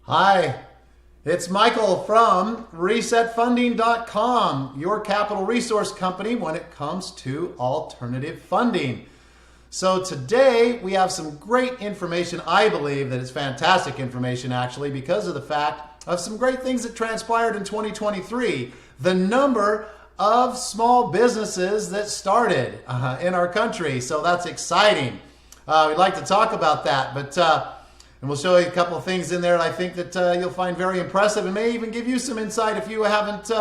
Hi, it's Michael from resetfunding.com, your capital resource company when it comes to alternative funding. So today we have some great information. I believe that it's fantastic information actually because of the fact of some great things that transpired in 2023. The number of small businesses that started in our country. So that's exciting. We'd like to talk about that, and we'll show you a couple of things in there that I think that you'll find very impressive and may even give you some insight if you haven't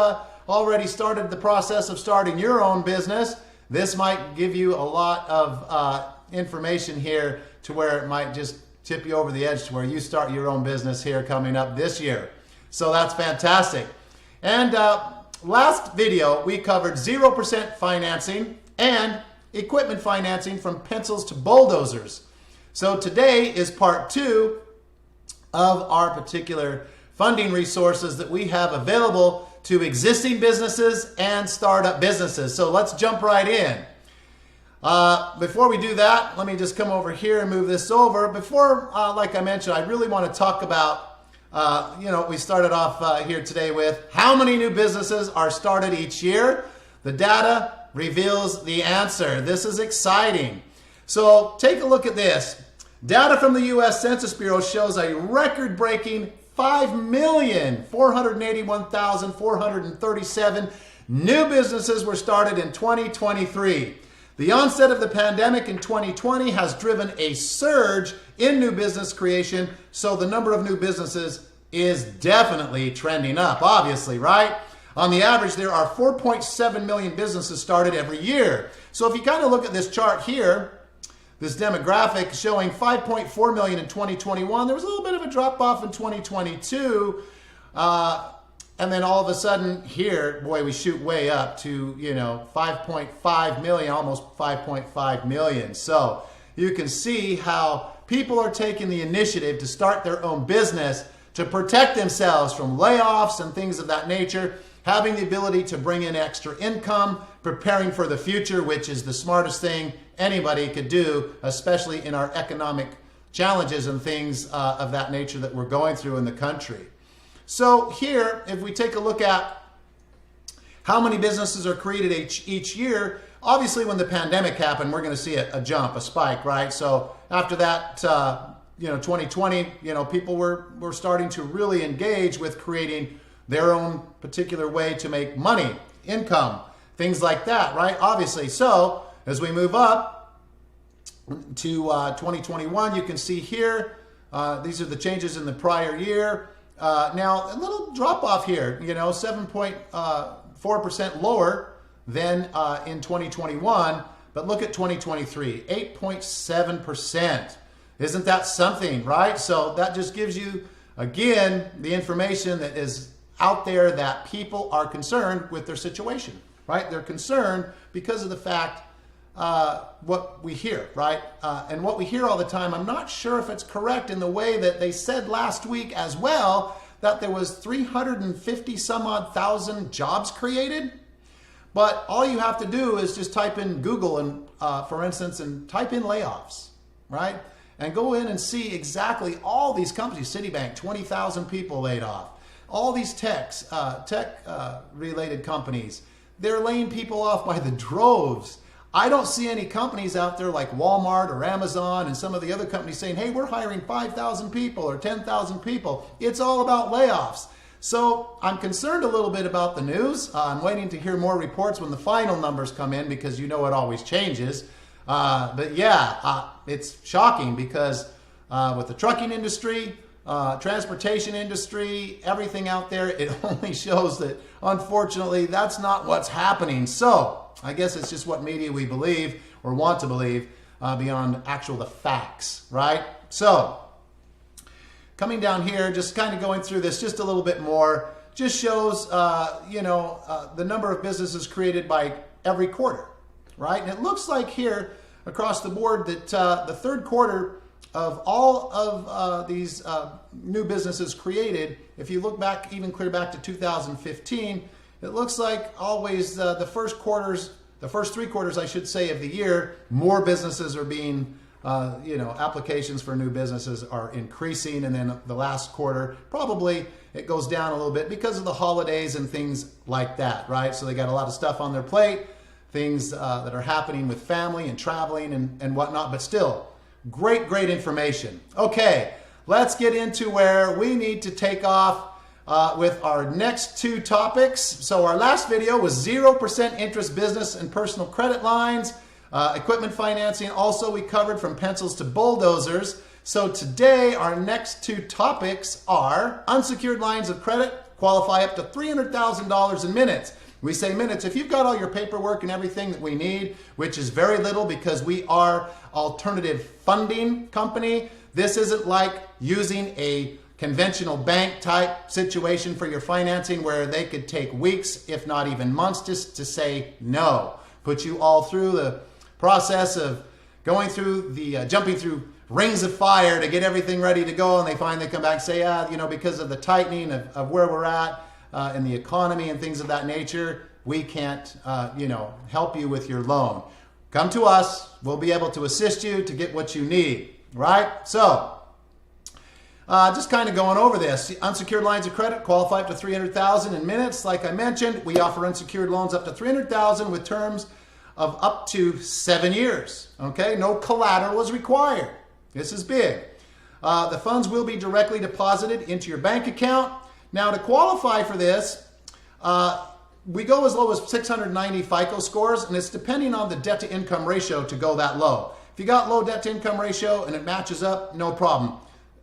already started the process of starting your own business. This might give you a lot of information here to where it might just tip you over the edge to where you start your own business here coming up this year. So that's fantastic. And last video, we covered 0% financing and equipment financing from pencils to bulldozers. So today is part 2 of our particular funding resources that we have available to existing businesses and startup businesses. So let's jump right in. Before we do that, let me just come over here and move this over. Before, like I mentioned, I really want to talk about we started off here today with how many new businesses are started each year. The data reveals the answer. This is exciting. So take a look at this. Data from the U.S. Census Bureau shows a record-breaking 5,481,437 new businesses were started in 2023. The onset of the pandemic in 2020 has driven a surge in new business creation, so the number of new businesses is definitely trending up, obviously, right? On the average, there are 4.7 million businesses started every year. So if you kind of look at this chart here, this demographic showing 5.4 million in 2021, there was a little bit of a drop off in 2022. And then all of a sudden here, boy, we shoot way up to, 5.5 million, almost 5.5 million. So you can see how people are taking the initiative to start their own business to protect themselves from layoffs and things of that nature, having the ability to bring in extra income, preparing for the future, which is the smartest thing anybody could do, especially in our economic challenges and things of that nature that we're going through in the country. So here, if we take a look at how many businesses are created each year, obviously when the pandemic happened, we're going to see a jump, a spike, right? So after that, 2020, people were starting to really engage with creating their own particular way to make money, income, things like that, right? Obviously. So as we move up to 2021, you can see here, these are the changes in the prior year. Now, a little drop off here, 7.4% lower than in 2021. But look at 2023, 8.7%. Isn't that something, right? So that just gives you, again, the information that is out there that people are concerned with their situation, right? They're concerned because of the fact what we hear, right? And what we hear all the time, I'm not sure if it's correct in the way that they said last week as well, that there was 350 some odd thousand jobs created. But all you have to do is just type in Google and, for instance, and type in layoffs, right? And go in and see exactly all these companies. Citibank, 20,000 people laid off. All these tech-related companies, they're laying people off by the droves. I don't see any companies out there like Walmart or Amazon and some of the other companies saying, hey, we're hiring 5,000 people or 10,000 people. It's all about layoffs. So I'm concerned a little bit about the news. I'm waiting to hear more reports when the final numbers come in because it always changes. But yeah, it's shocking because with the trucking industry, transportation industry, everything out there, it only shows that unfortunately that's not what's happening. So I guess it's just what media we believe or want to believe beyond the facts, right? So coming down here, just kind of going through this just a little bit more, just shows, the number of businesses created by every quarter, right? And it looks like here across the board that the third quarter of all of these new businesses created, if you look back, even clear back to 2015, it looks like always the first 3 quarters, I should say, of the year, more businesses are being applications for new businesses are increasing, and then the last quarter probably it goes down a little bit because of the holidays and things like that, right? So they got a lot of stuff on their plate, things that are happening with family and traveling and whatnot, but still great information. Okay, let's get into where we need to take off with our next two topics. So our last video was 0% interest business and personal credit lines, equipment financing. Also, we covered from pencils to bulldozers. So today, our next two topics are unsecured lines of credit, qualify up to $300,000 in minutes. We say minutes. If you've got all your paperwork and everything that we need, which is very little because we are alternative funding company, this isn't like using a conventional bank type situation for your financing where they could take weeks, if not even months, just to say no. Put you all through the process of going through the, jumping through rings of fire to get everything ready to go, and they finally come back and say, because of the tightening of where we're at in the economy and things of that nature, we can't, help you with your loan. Come to us. We'll be able to assist you to get what you need, right? So, just kind of going over this. Unsecured lines of credit qualify up to $300,000 in minutes. Like I mentioned, we offer unsecured loans up to $300,000 with terms of up to 7 years. Okay, no collateral is required. This is big. The funds will be directly deposited into your bank account. Now, to qualify for this, we go as low as 690 FICO scores, and it's depending on the debt-to-income ratio to go that low. If you got low debt-to-income ratio and it matches up, no problem.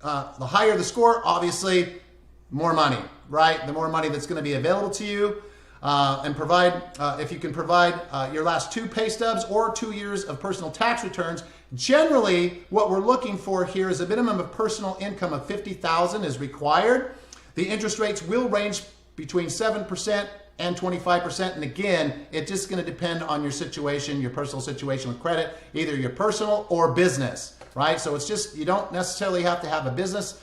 The higher the score, obviously, more money, right? The more money that's going to be available to you. And provide, if you can provide your last 2 pay stubs or 2 years of personal tax returns. Generally, what we're looking for here is a minimum of personal income of $50,000 is required. The interest rates will range between 7% and 25%. And again, it's just going to depend on your situation, your personal situation with credit, either your personal or business, right? So it's just, you don't necessarily have to have a business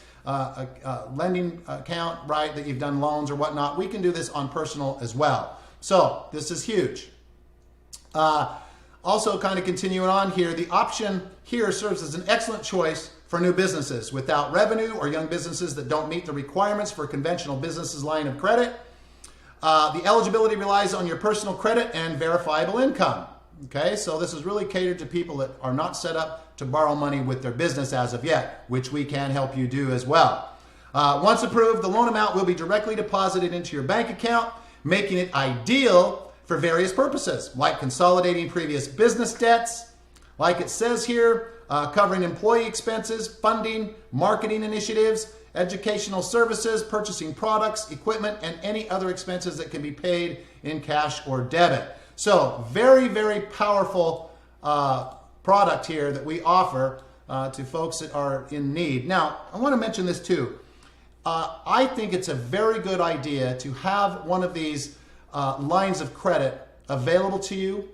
lending account, right, that you've done loans or whatnot. We can do this on personal as well. So this is huge. Also, kind of continuing on here, the option here serves as an excellent choice for new businesses without revenue or young businesses that don't meet the requirements for a conventional business's line of credit. The eligibility relies on your personal credit and verifiable income. Okay, so this is really catered to people that are not set up to borrow money with their business as of yet, which we can help you do as well. Once approved, the loan amount will be directly deposited into your bank account, making it ideal for various purposes, like consolidating previous business debts, like it says here, covering employee expenses, funding, marketing initiatives, educational services, purchasing products, equipment, and any other expenses that can be paid in cash or debit. So very powerful product here that we offer to folks that are in need. Now, I want to mention this too. I think it's a very good idea to have one of these lines of credit available to you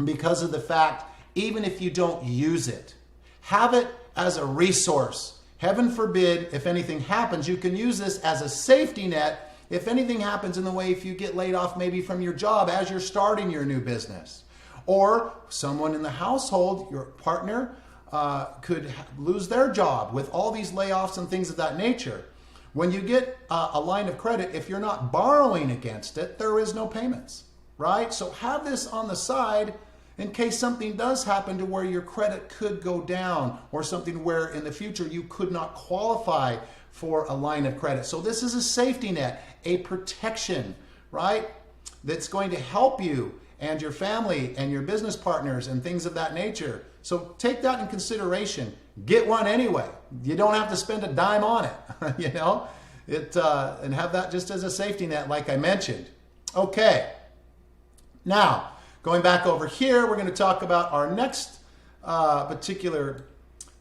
because of the fact, even if you don't use it, have it as a resource. Heaven forbid, if anything happens, you can use this as a safety net. If anything happens in the way, if you get laid off maybe from your job as you're starting your new business, or someone in the household, your partner, could lose their job with all these layoffs and things of that nature. When you get a line of credit, if you're not borrowing against it, there is no payments, right? So have this on the side in case something does happen to where your credit could go down, or something where in the future you could not qualify for a line of credit. So this is a safety net, a protection, right? That's going to help you and your family and your business partners and things of that nature. So take that in consideration. Get one anyway. You don't have to spend a dime on it, and have that just as a safety net like I mentioned. Okay, now going back over here, we're going to talk about our next particular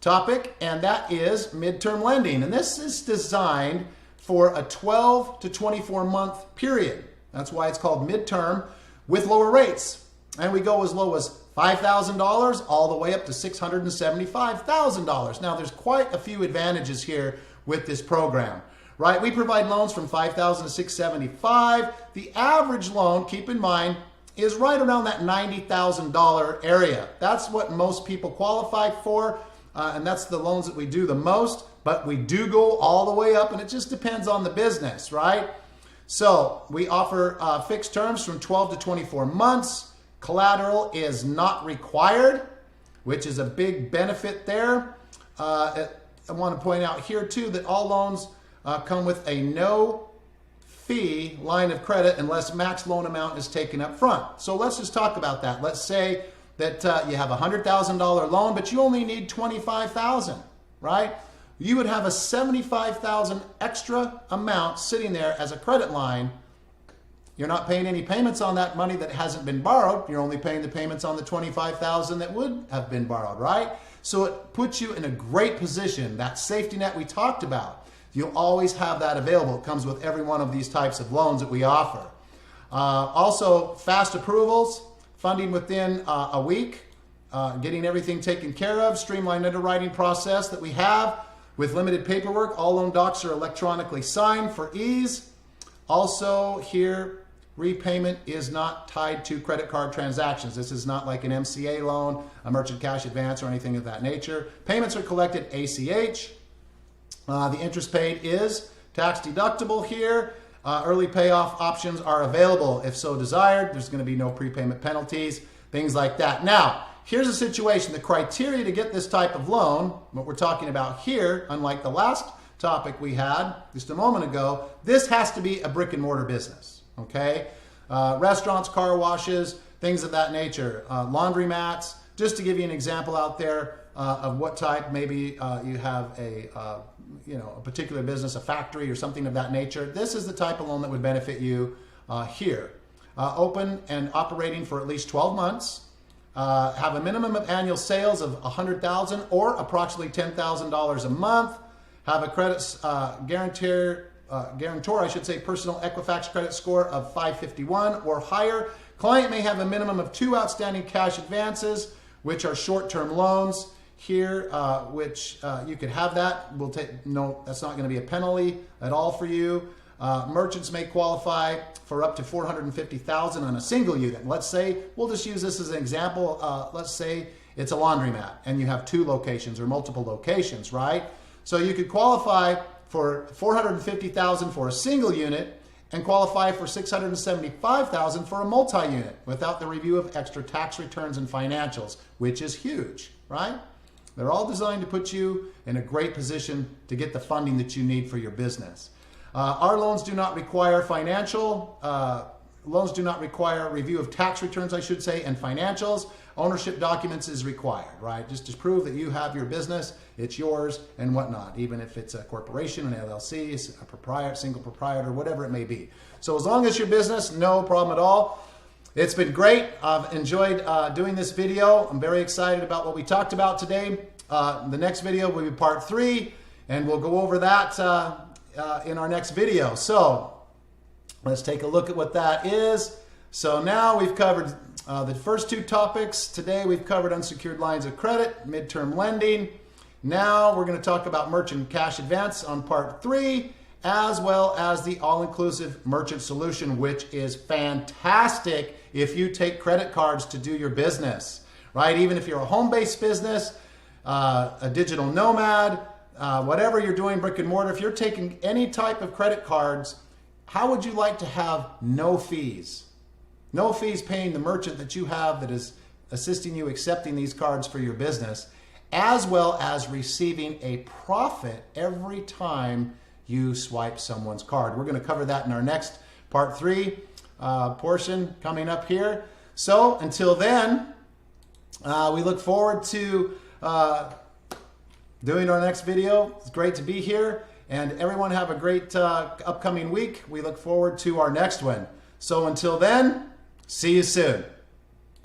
topic, and that is midterm lending. And this is designed for a 12 to 24 month period. That's why it's called midterm, with lower rates. And we go as low as $5,000 all the way up to $675,000. Now, there's quite a few advantages here with this program, right? We provide loans from $5,000 to $675,000. The average loan, keep in mind, is right around that $90,000 area. That's what most people qualify for, and that's the loans that we do the most, but we do go all the way up, and it just depends on the business, right? So we offer fixed terms from 12 to 24 months. Collateral is not required, which is a big benefit there. I want to point out here too that all loans come with a no fee line of credit unless max loan amount is taken up front. So let's just talk about that. Let's say that you have a $100,000 loan, but you only need $25,000, right? You would have a $75,000 extra amount sitting there as a credit line. You're not paying any payments on that money that hasn't been borrowed. You're only paying the payments on the $25,000 that would have been borrowed, right? So it puts you in a great position. That safety net we talked about, you'll always have that available. It comes with every one of these types of loans that we offer. Also, fast approvals, funding within a week, getting everything taken care of, streamlined underwriting process that we have with limited paperwork. All loan docs are electronically signed for ease. Also here, repayment is not tied to credit card transactions. This is not like an MCA loan, a merchant cash advance, or anything of that nature. Payments are collected ACH. The interest paid is tax deductible here. Early payoff options are available if so desired. There's going to be no prepayment penalties, things like that. Now, here's a situation. The criteria to get this type of loan, what we're talking about here, unlike the last topic we had just a moment ago, this has to be a brick and mortar business, okay? Restaurants, car washes, things of that nature, laundromats. Just to give you an example out there of what type, maybe you have a particular business, a factory or something of that nature. This is the type of loan that would benefit you here. Open and operating for at least 12 months. Have a minimum of annual sales of $100,000 or approximately $10,000 a month. Have a credit guarantor, personal Equifax credit score of 551 or higher. Client may have a minimum of 2 outstanding cash advances, which are short-term loans here, which you could have that. We'll take no, that's not going to be a penalty at all for you. Merchants may qualify for up to $450,000 on a single unit. Let's say, we'll just use this as an example. Let's say it's a laundromat and you have 2 locations or multiple locations, right? So you could qualify for $450,000 for a single unit and qualify for $675,000 for a multi-unit without the review of extra tax returns and financials, which is huge, right? They're all designed to put you in a great position to get the funding that you need for your business. Our loans do not require review of tax returns, I should say, and financials. Ownership documents is required, right? Just to prove that you have your business, it's yours and whatnot, even if it's a corporation, an LLC, a proprietor, single proprietor, whatever it may be. So as long as your business, no problem at all. It's been great. I've enjoyed doing this video. I'm very excited about what we talked about today. The next video will be part 3, and we'll go over that in our next video. So let's take a look at what that is. So now we've covered the first 2 topics. Today we've covered unsecured lines of credit, midterm lending. Now we're going to talk about merchant cash advance on part 3, as well as the all-inclusive merchant solution, which is fantastic if you take credit cards to do your business, right? Even if you're a home-based business, a digital nomad, whatever you're doing, brick and mortar, if you're taking any type of credit cards, how would you like to have no fees? No fees paying the merchant that you have that is assisting you accepting these cards for your business, as well as receiving a profit every time you swipe someone's card. We're going to cover that in our next part 3 portion coming up here. So until then, we look forward to doing our next video. It's great to be here, and everyone have a great upcoming week. We look forward to our next one. So until then, see you soon.